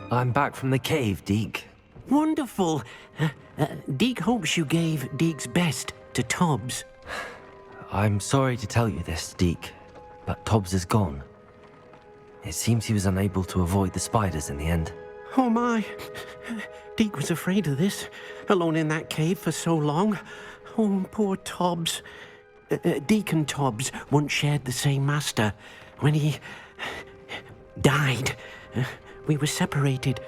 I'm back from the cave, Deke. Wonderful. Deke hopes you gave Deke's best to Tobbs. I'm sorry to tell you this, Deke, but Tobbs is gone. It seems he was unable to avoid the spiders in the end. Oh my. Deke was afraid of this, alone in that cave for so long. Oh, poor Tobbs. Deke and Tobbs once shared the same master. When he died, we were separated.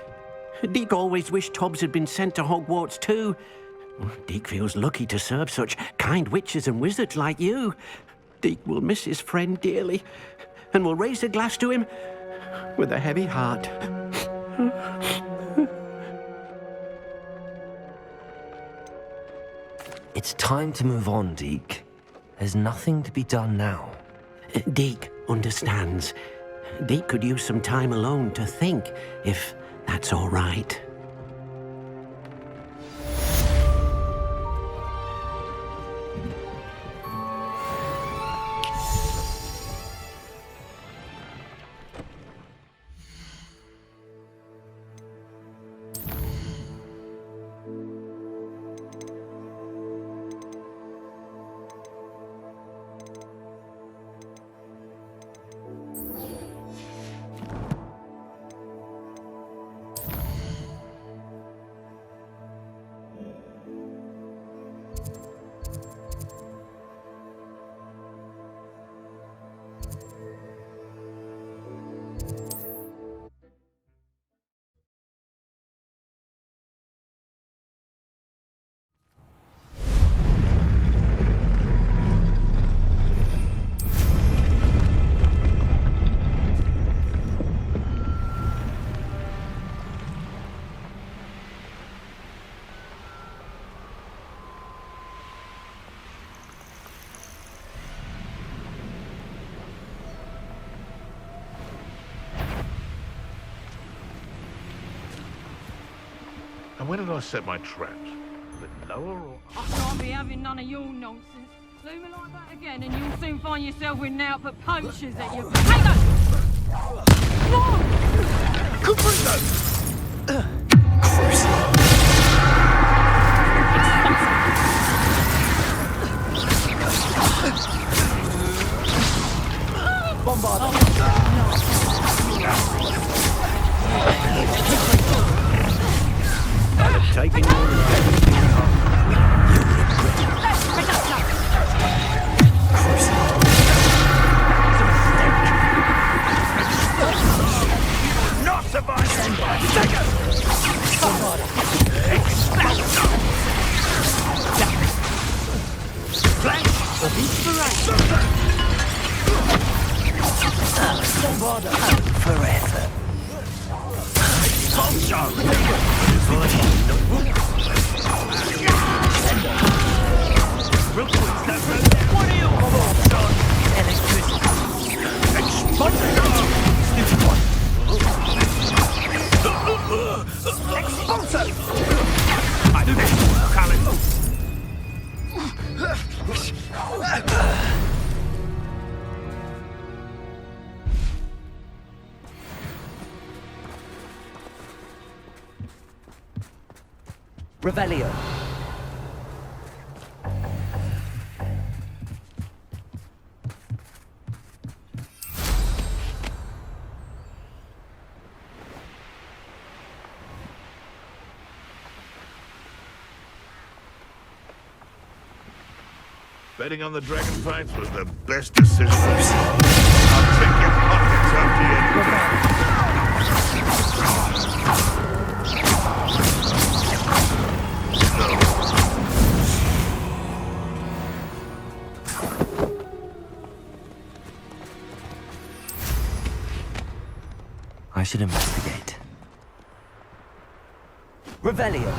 Deke always wished Tobbs had been sent to Hogwarts too. Deke feels lucky to serve such kind witches and wizards like you. Deke will miss his friend dearly, and will raise a glass to him with a heavy heart. It's time to move on, Deke. There's nothing to be done now. Deke understands. Deke could use some time alone to think, if that's all right. And where did I set my traps? A bit lower or... I can't be having none of your nonsense. Zoom me like that again and you'll soon find yourself with output poachers at you. Hey, go! No! Taking your not survive! Take it! forever. What are you on? Electricity. Stupid one. Expulso! I do this work, Alan. Revelio. Betting on the dragon fights was the best decision. I'll take your pockets after you. I should investigate. Revelio.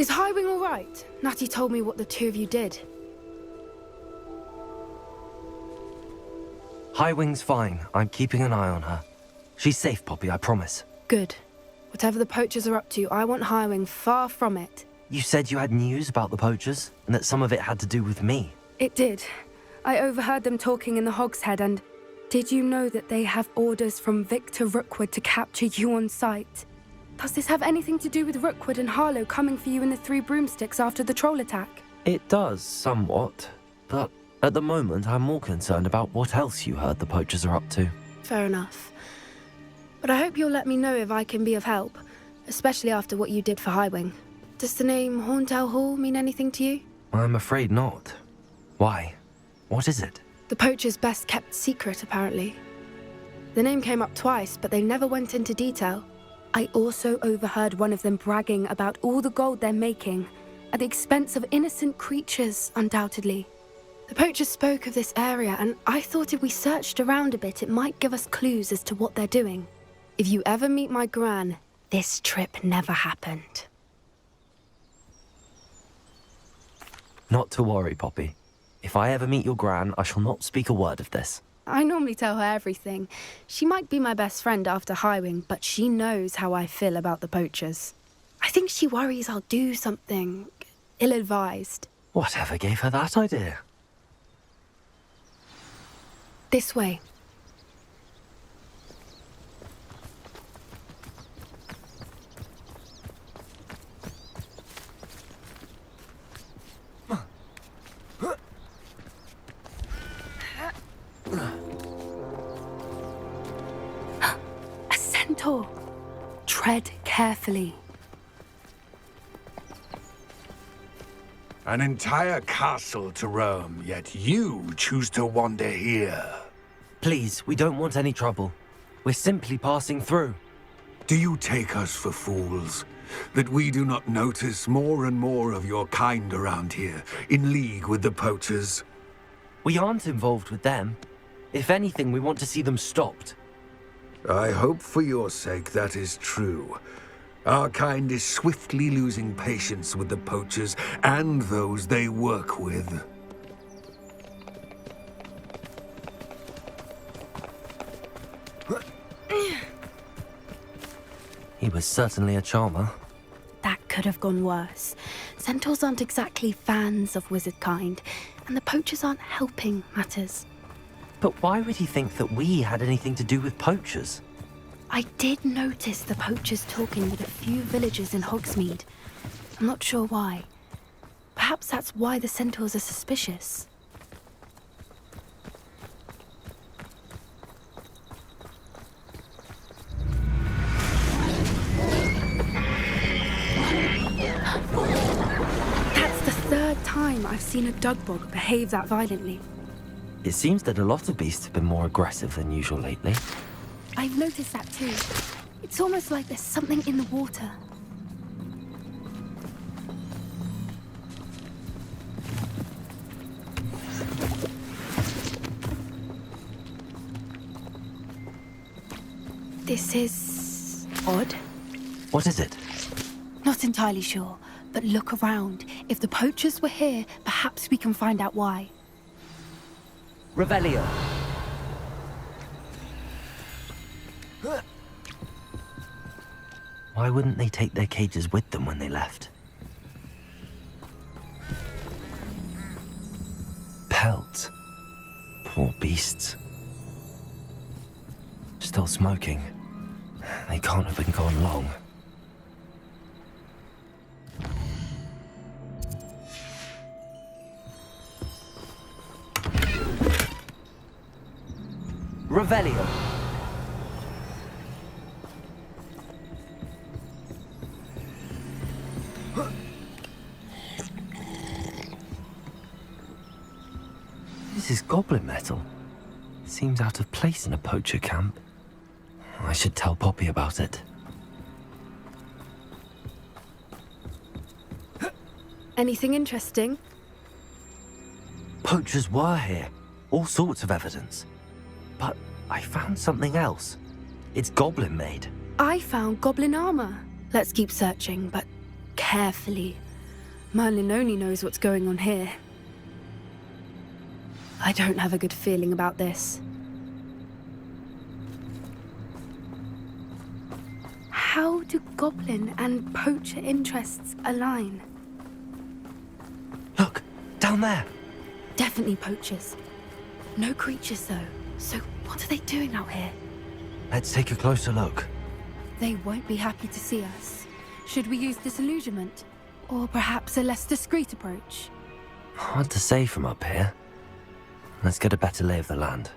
Is Highwing all right? Natty told me what the two of you did. Highwing's fine. I'm keeping an eye on her. She's safe, Poppy, I promise. Good. Whatever the poachers are up to, I want Highwing far from it. You said you had news about the poachers, and that some of it had to do with me. It did. I overheard them talking in the Hogshead, and did you know that they have orders from Victor Rookwood to capture you on sight? Does this have anything to do with Rookwood and Harlow coming for you in the Three Broomsticks after the troll attack? It does, somewhat. But at the moment, I'm more concerned about what else you heard the poachers are up to. Fair enough. But I hope you'll let me know if I can be of help, especially after what you did for Highwing. Does the name Horntail Hall mean anything to you? I'm afraid not. Why? What is it? The poacher's best kept secret, apparently. The name came up twice, but they never went into detail. I also overheard one of them bragging about all the gold they're making, at the expense of innocent creatures, undoubtedly. The poachers spoke of this area, and I thought if we searched around a bit, it might give us clues as to what they're doing. If you ever meet my gran, this trip never happened. Not to worry, Poppy. If I ever meet your gran, I shall not speak a word of this. I normally tell her everything. She might be my best friend after Highwing, but she knows how I feel about the poachers. I think she worries I'll do something ill-advised. Whatever gave her that idea? This way. A centaur. Tread carefully. An entire castle to roam, yet you choose to wander here. Please, we don't want any trouble. We're simply passing through. Do you take us for fools? That we do not notice more and more of your kind around here, in league with the poachers? We aren't involved with them. If anything, we want to see them stopped. I hope for your sake that is true. Our kind is swiftly losing patience with the poachers and those they work with. He was certainly a charmer. That could have gone worse. Centaurs aren't exactly fans of wizard kind, and the poachers aren't helping matters. But why would he think that we had anything to do with poachers? I did notice the poachers talking with a few villagers in Hogsmeade. I'm not sure why. Perhaps that's why the centaurs are suspicious. That's the third time I've seen a dugbog behave that violently. It seems that a lot of beasts have been more aggressive than usual lately. I've noticed that too. It's almost like there's something in the water. This is odd. What is it? Not entirely sure, but look around. If the poachers were here, perhaps we can find out why. Revelio. Why wouldn't they take their cages with them when they left? Pelts. Poor beasts. Still smoking. They can't have been gone long. Revelio. This is goblin metal. Seems out of place in a poacher camp. I should tell Poppy about it. Anything interesting? Poachers were here. All sorts of evidence. But I found something else. It's goblin made. I found goblin armor. Let's keep searching, but carefully. Merlin only knows what's going on here. I don't have a good feeling about this. How do goblin and poacher interests align? Look, down there. Definitely poachers. No creatures, though. So what are they doing out here? Let's take a closer look. They won't be happy to see us. Should we use disillusionment? Or perhaps a less discreet approach? Hard to say from up here. Let's get a better lay of the land.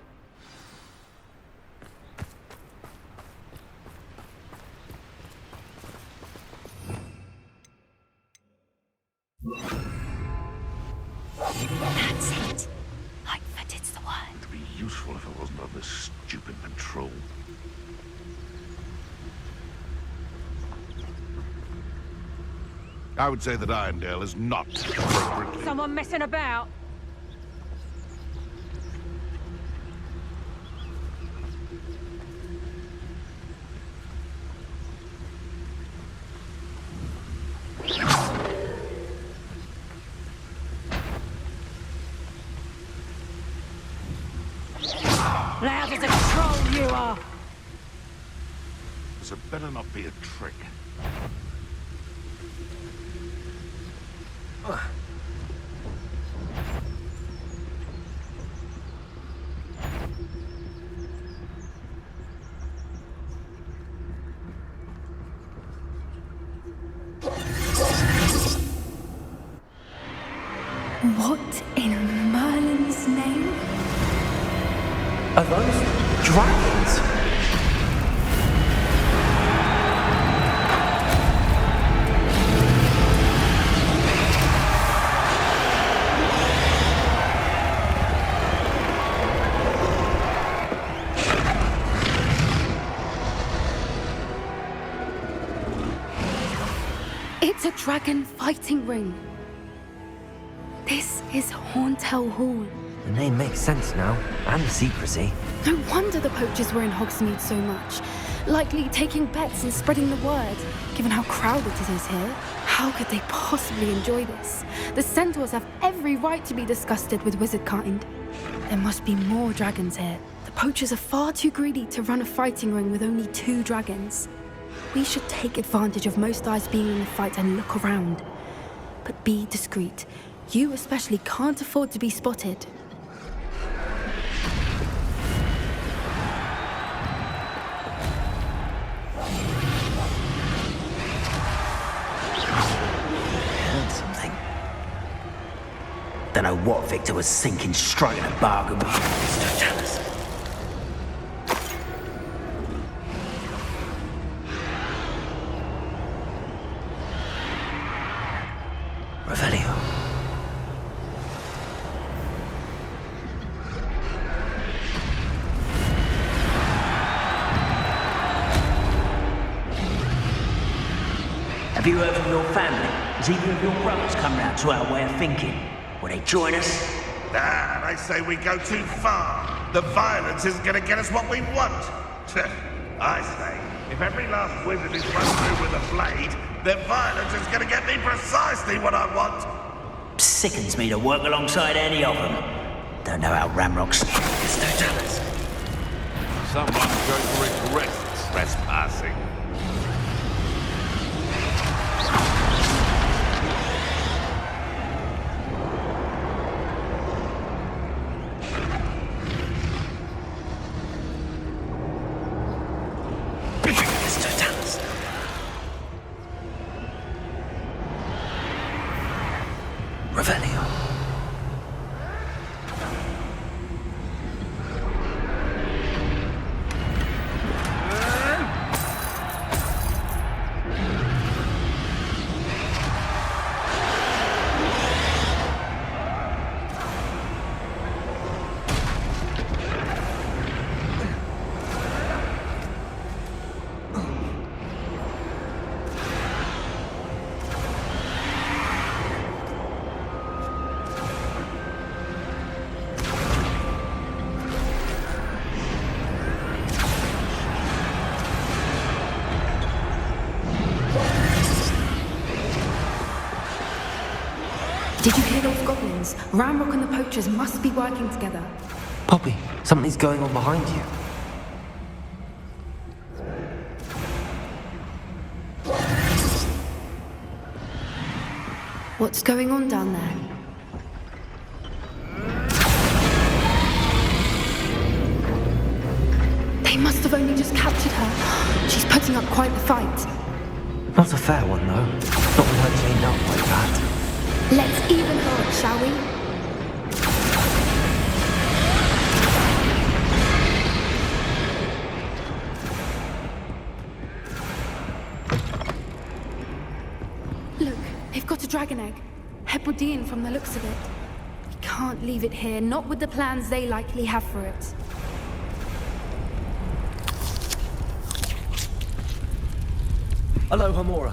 That's it. Lightfooted's the word. It'd be useful if it wasn't on this stupid patrol. I would say that Irondale is not appropriately... Someone messing about? Loud as a troll you are! This had better not be a trick. What in Merlin's name? Are those dragons? It's a dragon fighting ring. This is Horntail Hall. The name makes sense now, and the secrecy. No wonder the poachers were in Hogsmeade so much. Likely taking bets and spreading the word, given how crowded it is here. How could they possibly enjoy this? The centaurs have every right to be disgusted with wizard kind. There must be more dragons here. The poachers are far too greedy to run a fighting ring with only 2 dragons. We should take advantage of most eyes being in the fight and look around. But be discreet. You especially can't afford to be spotted. Heard something. Don't know what Victor was thinking, striking a bargain with Mr. Dallas. Revelio. Have you heard from your family? Has either of your brothers come round to our way of thinking? Will they join us? Nah, I say we go too far. The violence isn't going to get us what we want. I say, if every last wizard is run through with a blade, then violence is going to get me precisely what I want. Sickens me to work alongside any of them. Don't know how Ramrock's... Mr. Dallas. Someone go for its rest, trespassing. Mr. Dallas. Revelio. Ramrock and the poachers must be working together. Poppy, something's going on behind you. What's going on down there? They must have only just captured her. She's putting up quite the fight. Not a fair one, though. Not with her chained up like that. Let's even her up, shall we? Look, they've got a dragon egg. Hebridean from the looks of it. We can't leave it here, not with the plans they likely have for it. Hello, Hamora.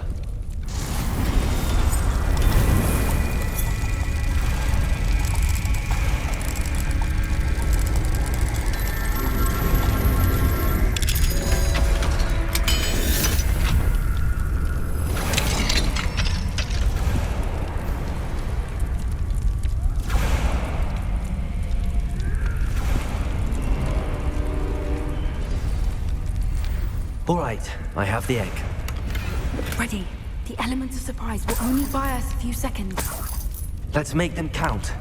All right, I have the egg. Ready. The element of surprise will only buy us a few seconds. Let's make them count.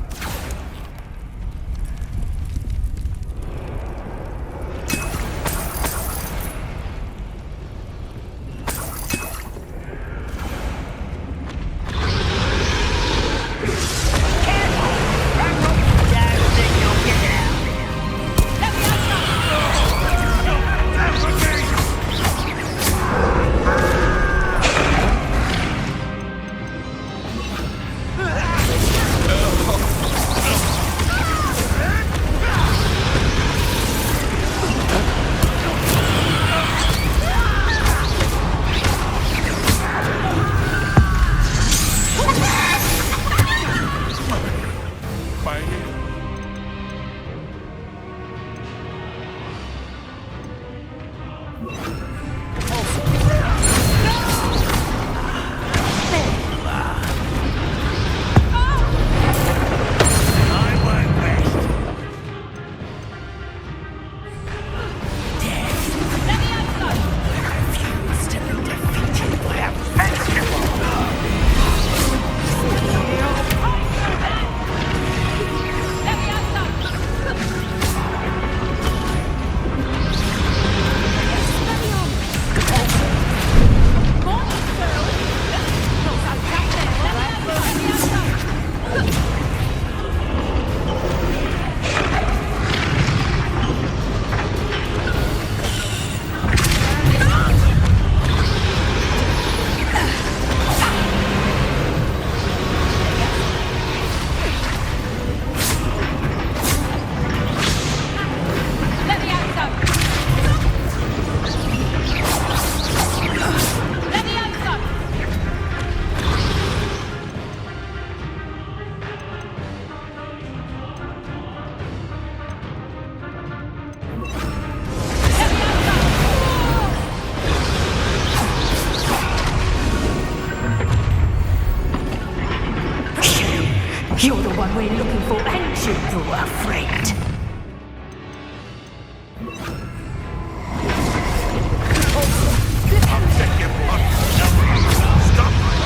You're the one we're looking for, ain't you, poor friend?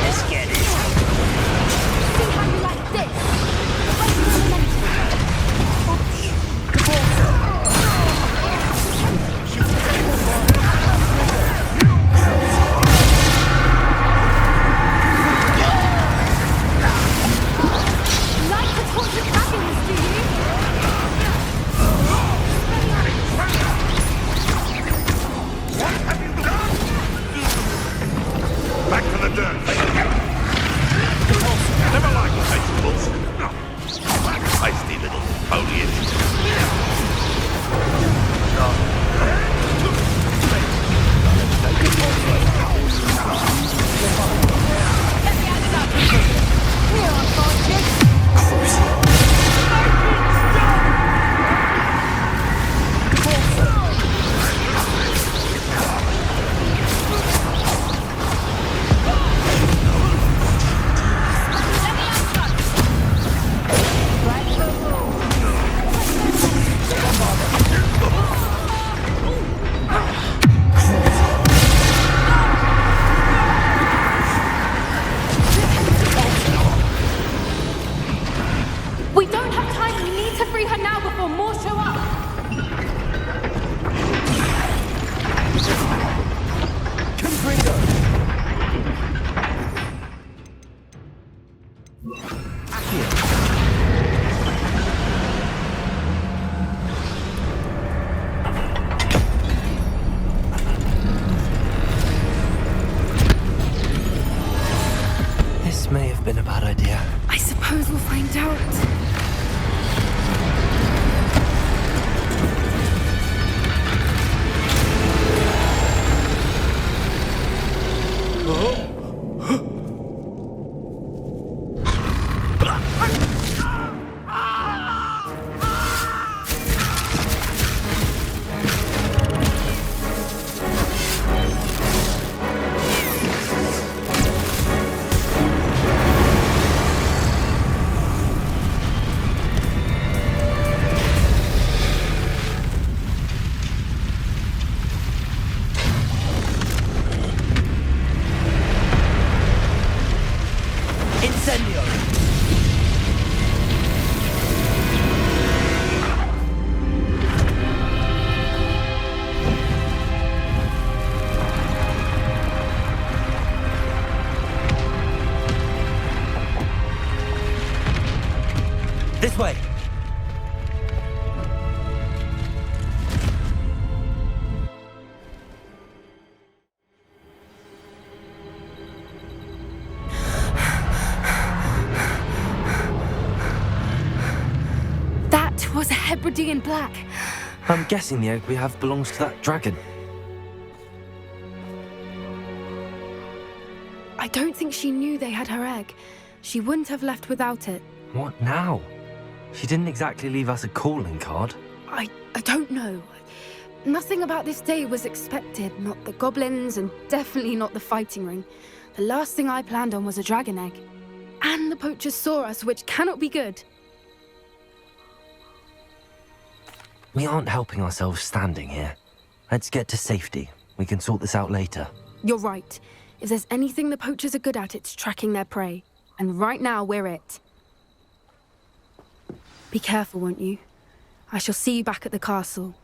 Let's get it. See how you like this? Like the torture dragons, do you? was a Hebridean black. I'm guessing the egg we have belongs to that dragon. I don't think she knew they had her egg. She wouldn't have left without it. What now? She didn't exactly leave us a calling card. I don't know. Nothing about this day was expected. Not the goblins, and definitely not the fighting ring. The last thing I planned on was a dragon egg. And the poachers saw us, which cannot be good. We aren't helping ourselves standing here. Let's get to safety. We can sort this out later. You're right. If there's anything the poachers are good at, it's tracking their prey. And right now, we're it. Be careful, won't you? I shall see you back at the castle.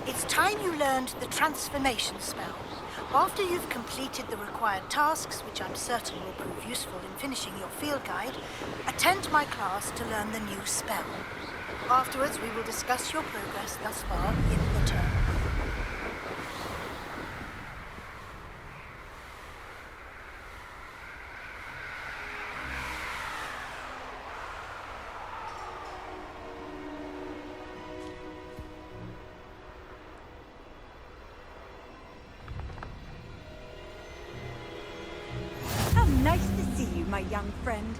It's time you learned the transformation spell. After you've completed the required tasks, which I'm certain will prove useful in finishing your field guide, attend my class to learn the new spell. Afterwards, we will discuss your progress thus far in the term. Nice to see you, my young friend.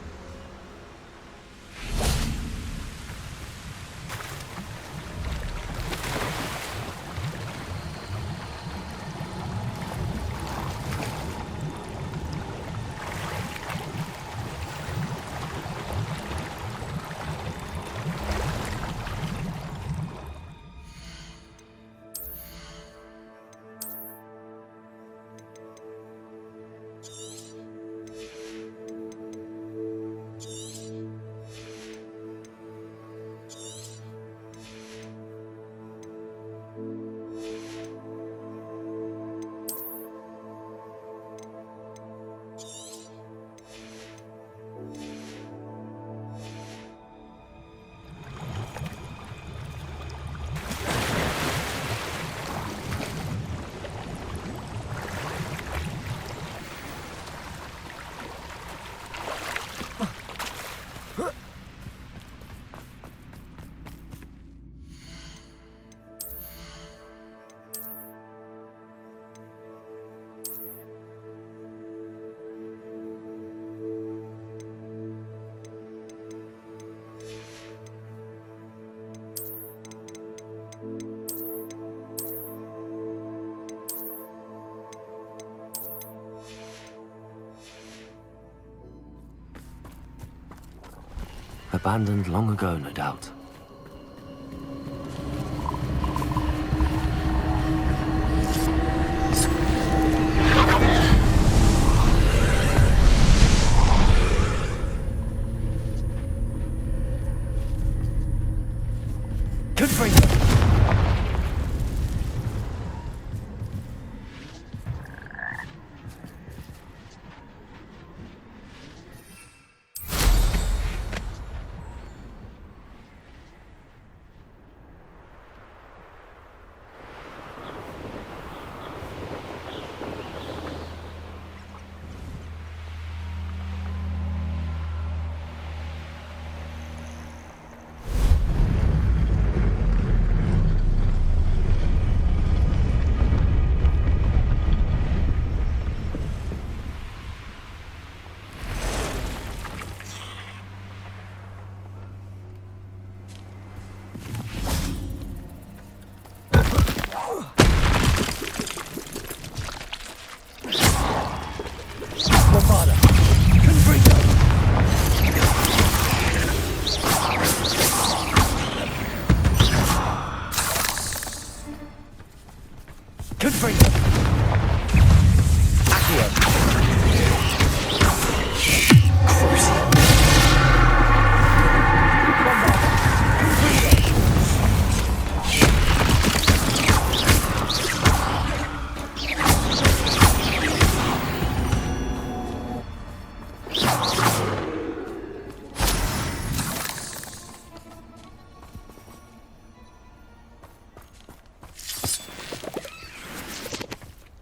Abandoned long ago, no doubt. Good for you.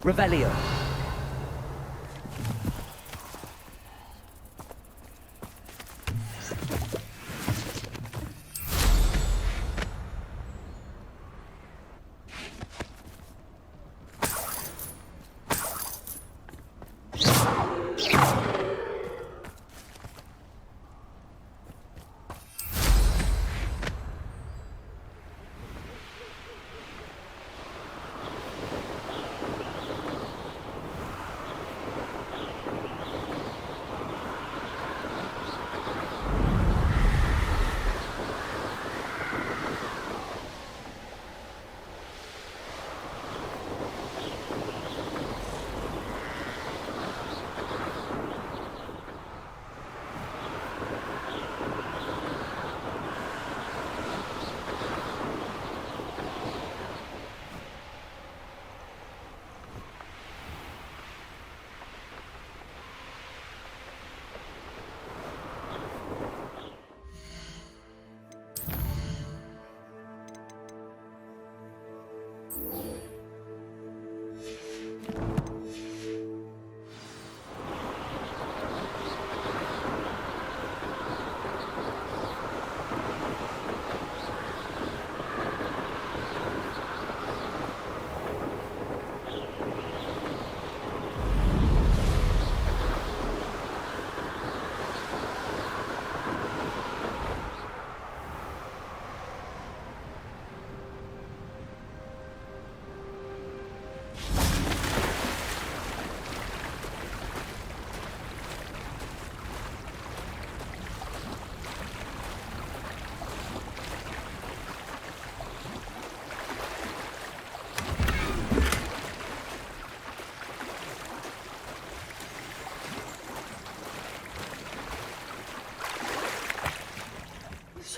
Revelio.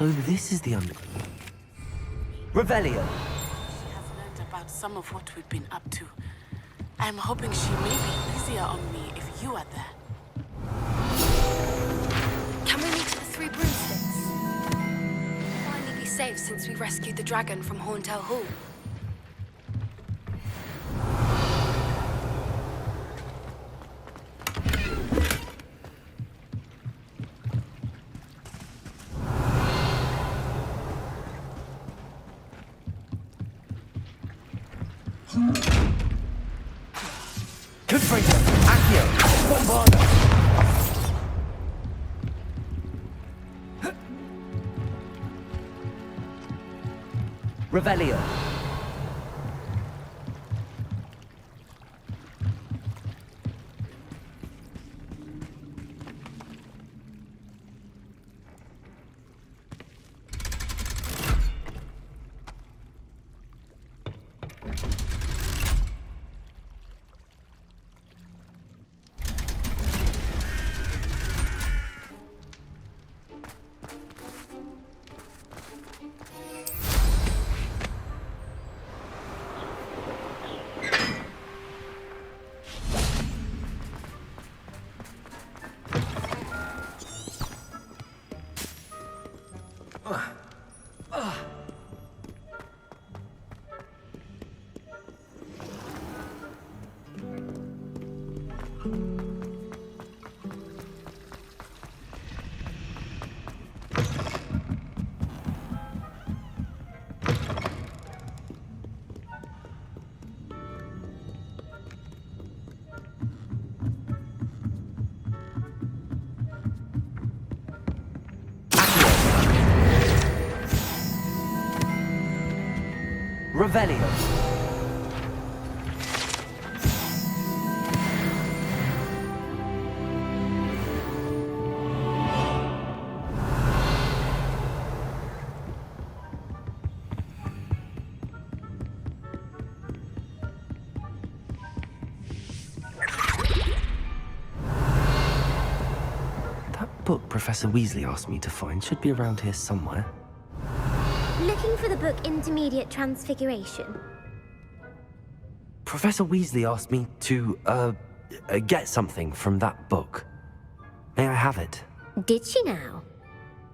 So this is the Revelio. She has learned about some of what we've been up to. I'm hoping she may be easier on me if you are there. Can we meet at the Three Broomsticks? We'll finally be safe since we rescued the dragon from Horntail Hall. Confringo. Accio. Bombardo. Revelio. Revelio. That book Professor Weasley asked me to find should be around here somewhere. Looking for the book Intermediate Transfiguration? Professor Weasley asked me to, get something from that book. May I have it? Did she now?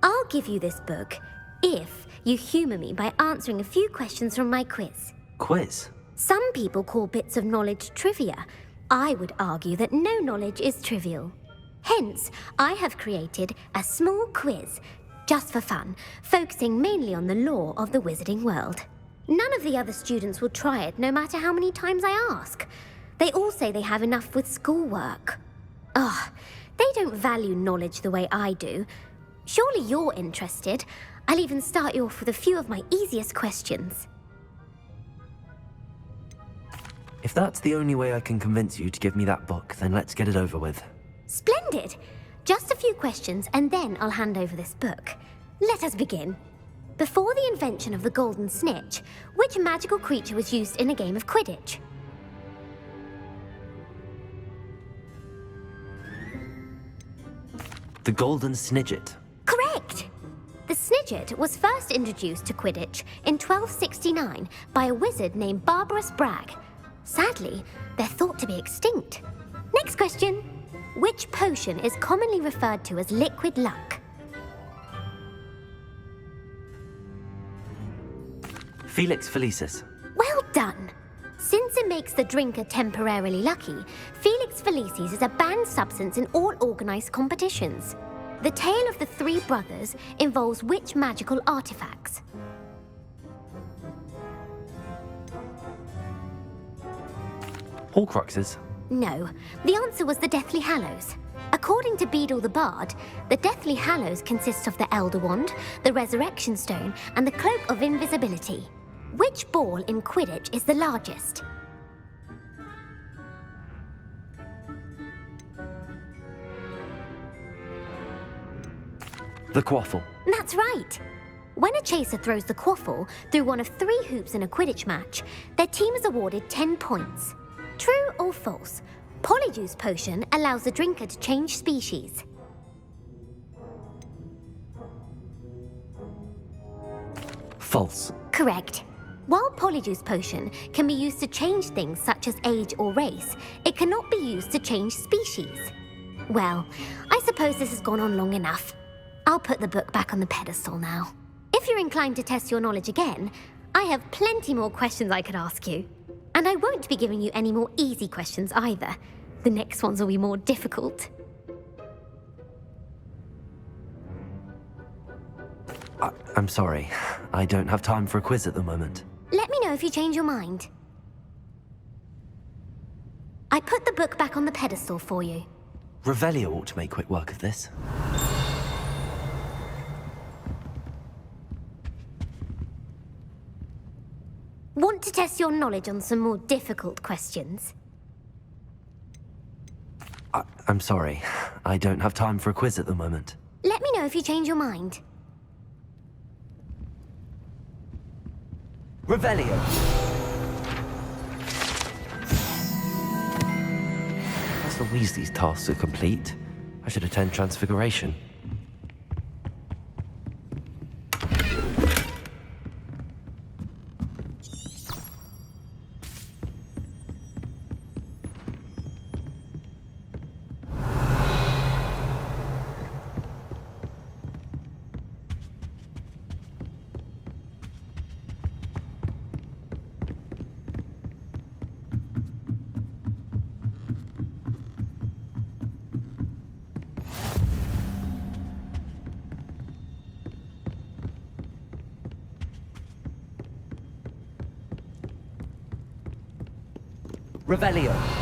I'll give you this book if you humor me by answering a few questions from my quiz. Quiz? Some people call bits of knowledge trivia. I would argue that no knowledge is trivial. Hence, I have created a small quiz, just for fun, focusing mainly on the lore of the wizarding world. None of the other students will try it, no matter how many times I ask. They all say they have enough with schoolwork. Ugh, they don't value knowledge the way I do. Surely you're interested. I'll even start you off with a few of my easiest questions. If that's the only way I can convince you to give me that book, then let's get it over with. Splendid! Just a few questions and then I'll hand over this book. Let us begin. Before the invention of the golden snitch, which magical creature was used in a game of Quidditch? The golden snidget. Correct! The snidget was first introduced to Quidditch in 1269 by a wizard named Barbarous Bragg. Sadly, they're thought to be extinct. Next question. Which potion is commonly referred to as liquid luck? Felix Felicis. Well done! Since it makes the drinker temporarily lucky, Felix Felicis is a banned substance in all organized competitions. The tale of the three brothers involves which magical artifacts? Horcruxes. No, the answer was the Deathly Hallows. According to Beedle the Bard, the Deathly Hallows consists of the Elder Wand, the Resurrection Stone, and the Cloak of Invisibility. Which ball in Quidditch is the largest? The quaffle. That's right. When a chaser throws the quaffle through one of 3 hoops in a Quidditch match, their team is awarded 10 points. True or false? Polyjuice potion allows the drinker to change species. False. Correct. While Polyjuice potion can be used to change things such as age or race, it cannot be used to change species. Well, I suppose this has gone on long enough. I'll put the book back on the pedestal now. If you're inclined to test your knowledge again, I have plenty more questions I could ask you. And I won't be giving you any more easy questions either. The next ones will be more difficult. I'm sorry. I don't have time for a quiz at the moment. Let me know if you change your mind. I put the book back on the pedestal for you. Revelio ought to make quick work of this. Want to test your knowledge on some more difficult questions? I'm sorry. I don't have time for a quiz at the moment. Let me know if you change your mind. Revelio! As the Weasley's tasks are complete, I should attend Transfiguration. Revelio.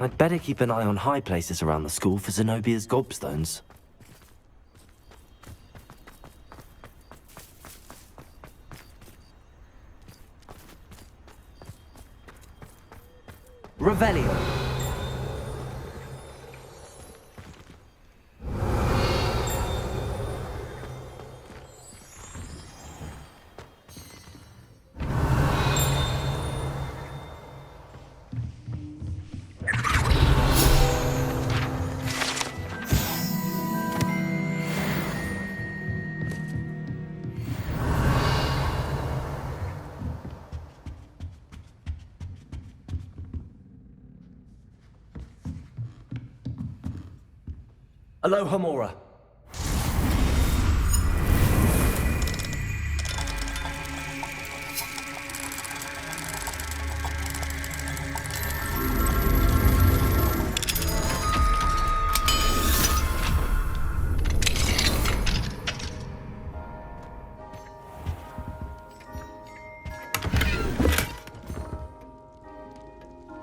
I'd better keep an eye on high places around the school for Zenobia's gobstones. Revelio. Aloha Mora.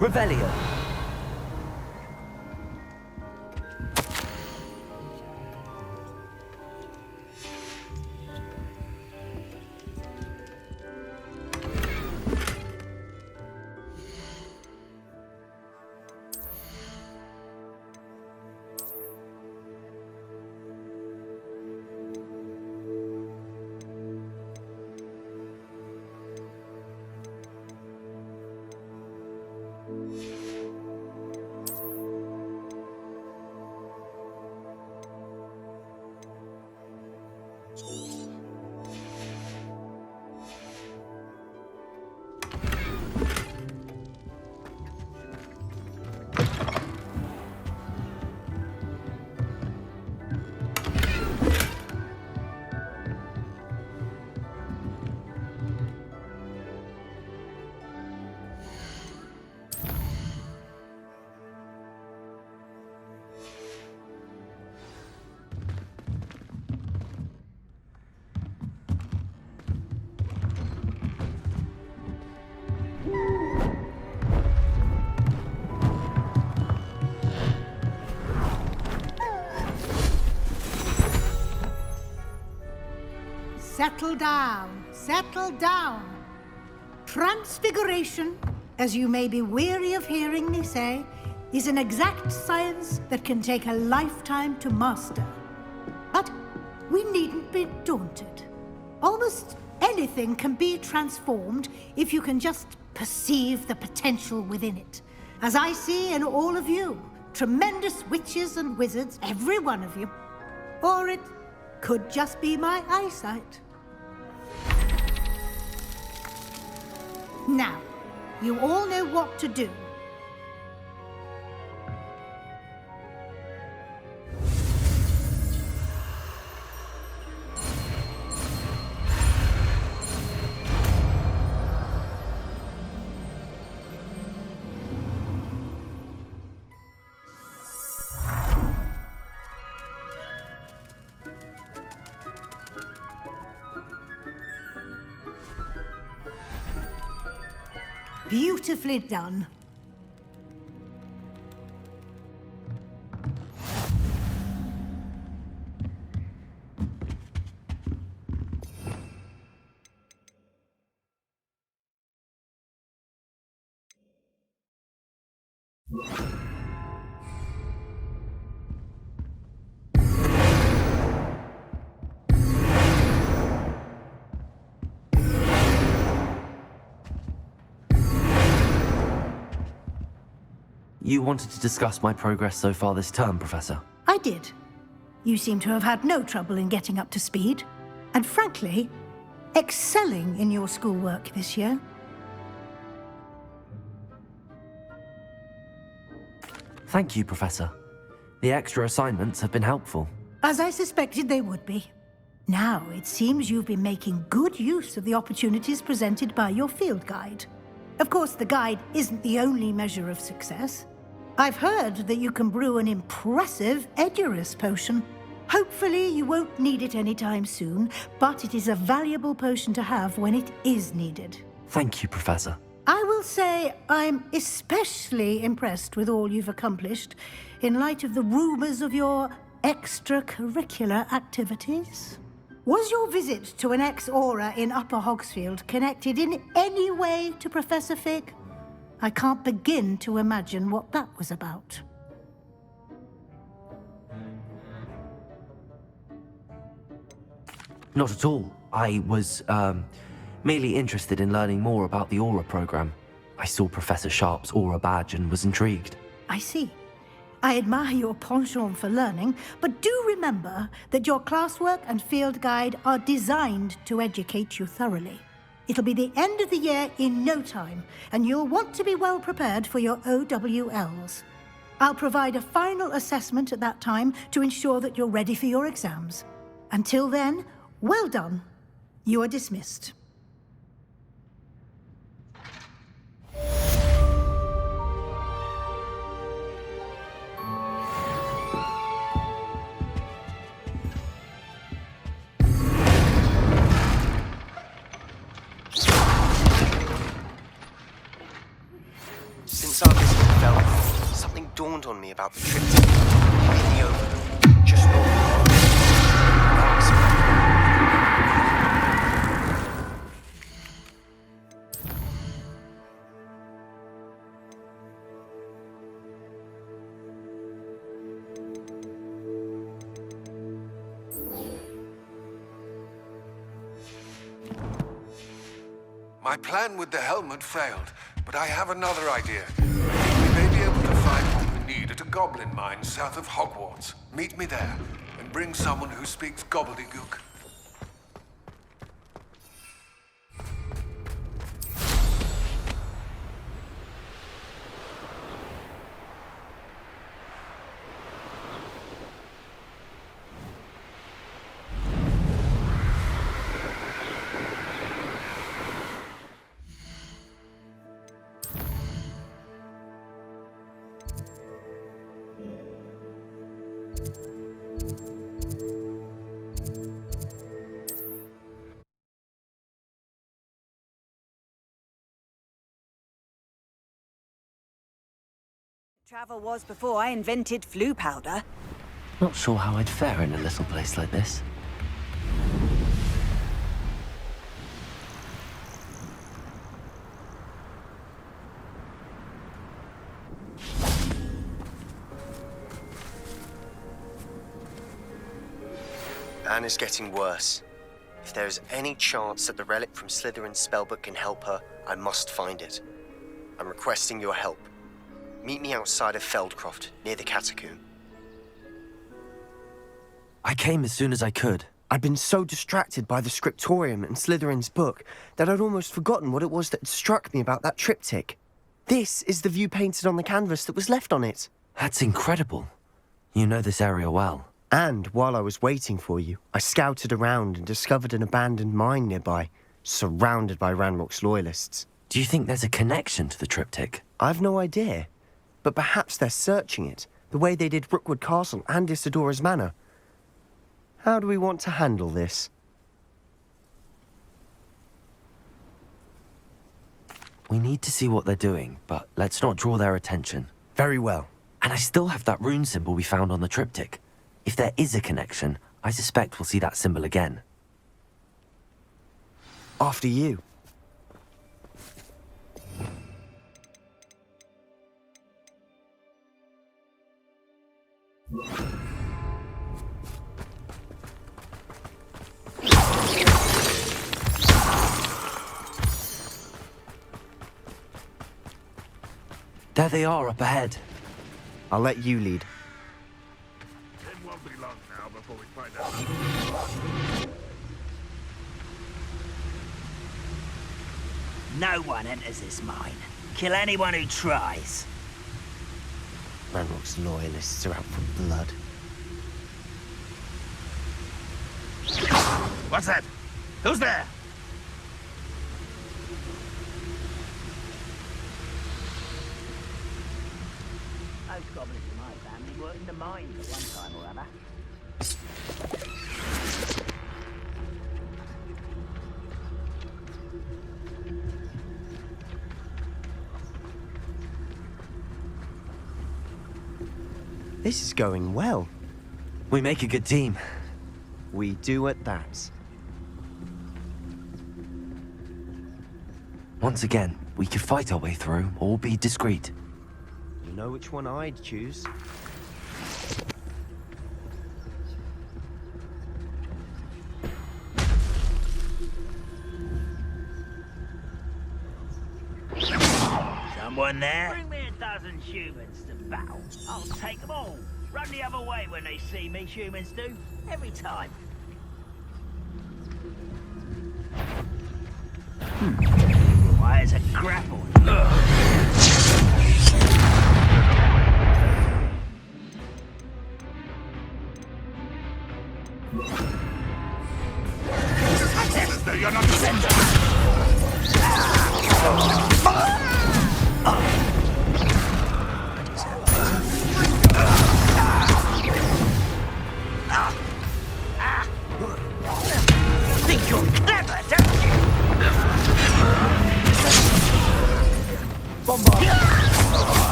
Revelio. Settle down, settle down. Transfiguration, as you may be weary of hearing me say, is an exact science that can take a lifetime to master. But we needn't be daunted. Almost anything can be transformed if you can just perceive the potential within it. As I see in all of you, tremendous witches and wizards, every one of you. Or it could just be my eyesight. Now, you all know what to do. Beautifully done. You wanted to discuss my progress so far this term, Professor? I did. You seem to have had no trouble in getting up to speed. And frankly, excelling in your schoolwork this year. Thank you, Professor. The extra assignments have been helpful. As I suspected they would be. Now, it seems you've been making good use of the opportunities presented by your field guide. Of course, the guide isn't the only measure of success. I've heard that you can brew an impressive Edurus potion. Hopefully, you won't need it anytime soon, but it is a valuable potion to have when it is needed. Thank you, Professor. I will say I'm especially impressed with all you've accomplished in light of the rumors of your extracurricular activities. Was your visit to an ex-aura in Upper Hogsfield connected in any way to Professor Fig? I can't begin to imagine what that was about. Not at all. I was, merely interested in learning more about the Aura program. I saw Professor Sharp's Aura badge and was intrigued. I see. I admire your penchant for learning, but do remember that your classwork and field guide are designed to educate you thoroughly. It'll be the end of the year in no time, and you'll want to be well prepared for your OWLs. I'll provide a final assessment at that time to ensure that you're ready for your exams. Until then, well done. You are dismissed. Since our visit to Feldcroft, something dawned on me about the triptych in the overlook, just north of My plan with the helmet failed, but I have another idea. We may be able to find what we need at a goblin mine south of Hogwarts. Meet me there, and bring someone who speaks gobbledygook. Travel was before I invented flu powder. Not sure how I'd fare in a little place like this. Anna's getting worse. If there is any chance that the relic from Slytherin's spellbook can help her, I must find it. I'm requesting your help. Meet me outside of Feldcroft, near the catacomb. I came as soon as I could. I'd been so distracted by the scriptorium and Slytherin's book that I'd almost forgotten what it was that struck me about that triptych. This is the view painted on the canvas that was left on it. That's incredible. You know this area well. And while I was waiting for you, I scouted around and discovered an abandoned mine nearby, surrounded by Ranrock's loyalists. Do you think there's a connection to the triptych? I've no idea. But perhaps they're searching it, the way they did Brookwood Castle and Isidora's Manor. How do we want to handle this? We need to see what they're doing, but let's not draw their attention. Very well. And I still have that rune symbol we found on the triptych. If there is a connection, I suspect we'll see that symbol again. After you. There they are up ahead. I'll let you lead. It won't be long now before we find out. No one enters this mine. Kill anyone who tries. Ranrock's loyalists are out for blood. What's that? Who's there? Those goblins in my family worked in the mines at one time or other. This is going well. We make a good team. We do at that. Once again, we could fight our way through or be discreet. You know which one I'd choose. Someone there? Bring me a dozen humans to battle. I'll take them all. Run the other way when they see me, humans do. Every time. Why is a grapple?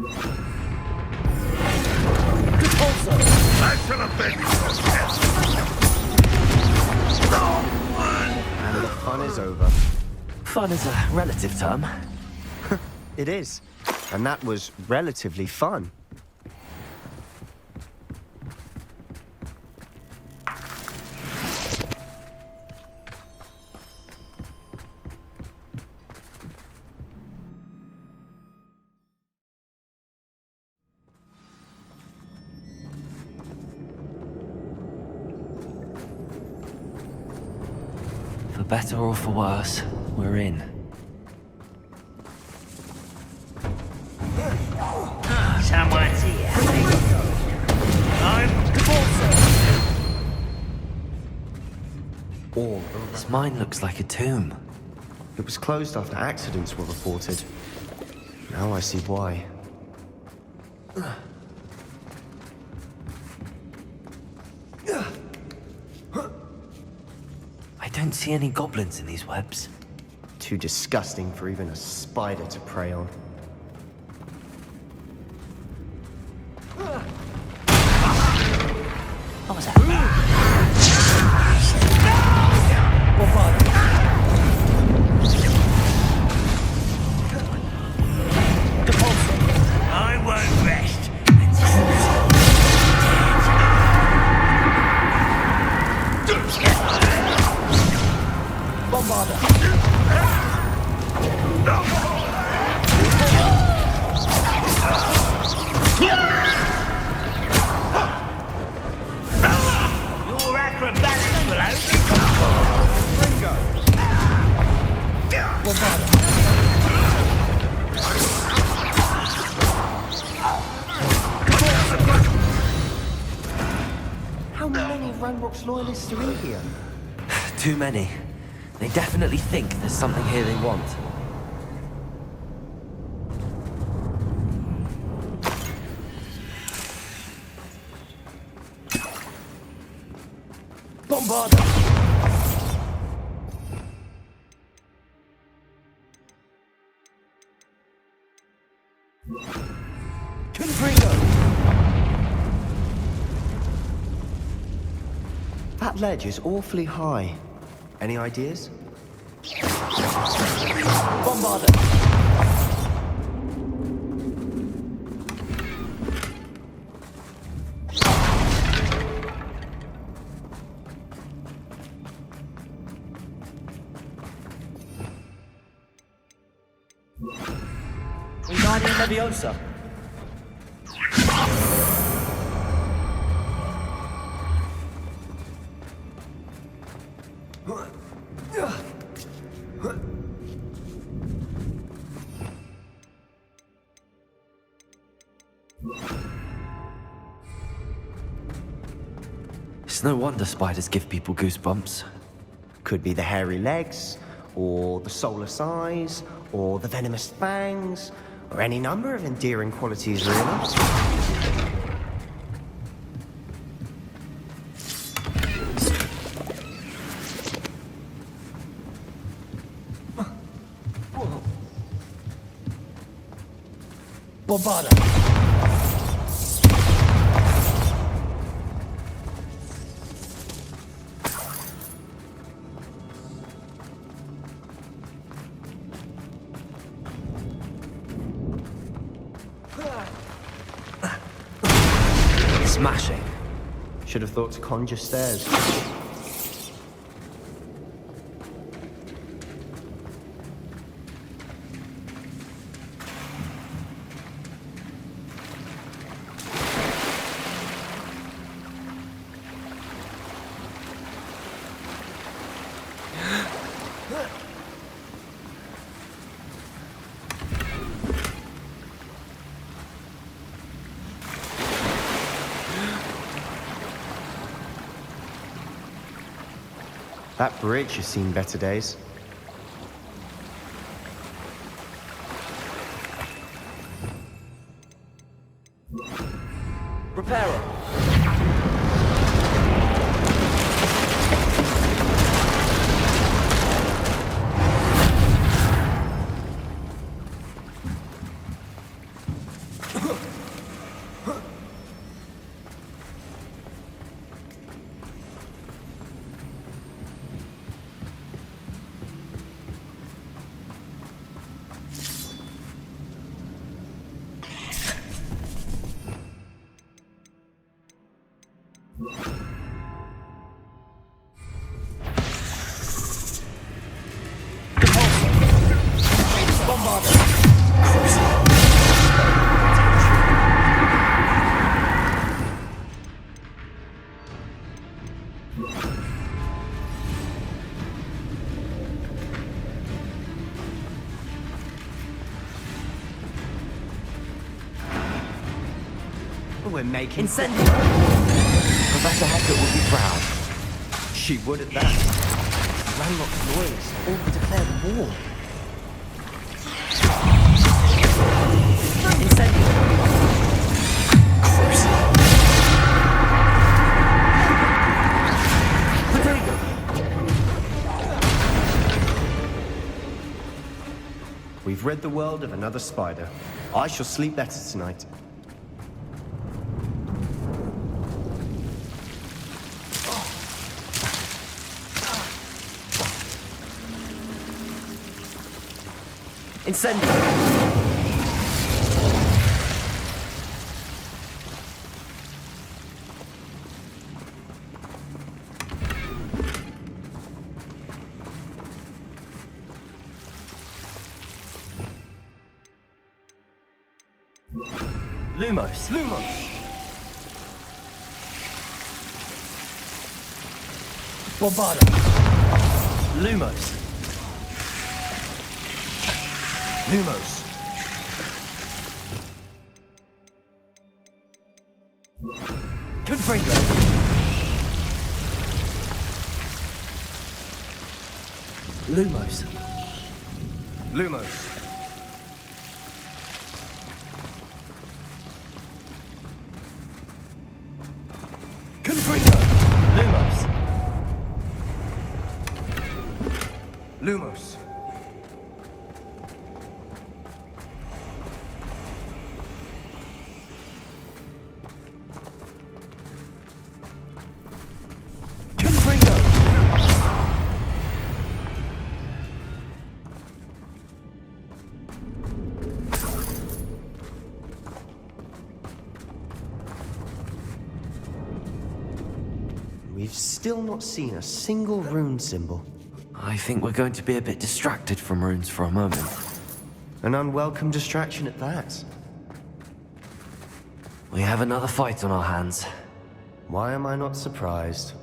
I shall have been And the fun is over. Fun is a relative term. It is. And that was relatively fun. For better or for worse, we're in. Someone's here. All. This mine looks like a tomb. It was closed after accidents were reported. Now I see why. I don't see any goblins in these webs. Too disgusting for even a spider to prey on. What was that? I won't rest. Your acrobatics will only How many Ranrock's loyalists are in here? Too many. They definitely think there's something here they want. Bombarda! Confringo! That ledge is awfully high. Any ideas? Bombarda! Wingardium Leviosa. It's no wonder spiders give people goosebumps. Could be the hairy legs, or the soulless eyes, or the venomous fangs, or any number of endearing qualities, really. Bombarda. Smashing. Should have thought to conjure stairs. That bridge has seen better days. Reparo. we're making... Incendio! Professor Hecker would be proud. She would at that. Landlocked lawyers all but declared war. Incendio! We've rid the world of another spider. I shall sleep better tonight. Incendio! Lumos! Lumos! Bombada! Lumos! Lumos! Confringo! Lumos! Lumos! Lumos! Lumos! We've still not seen a single rune symbol. I think we're going to be a bit distracted from runes for a moment. An unwelcome distraction at that. We have another fight on our hands. Why am I not surprised?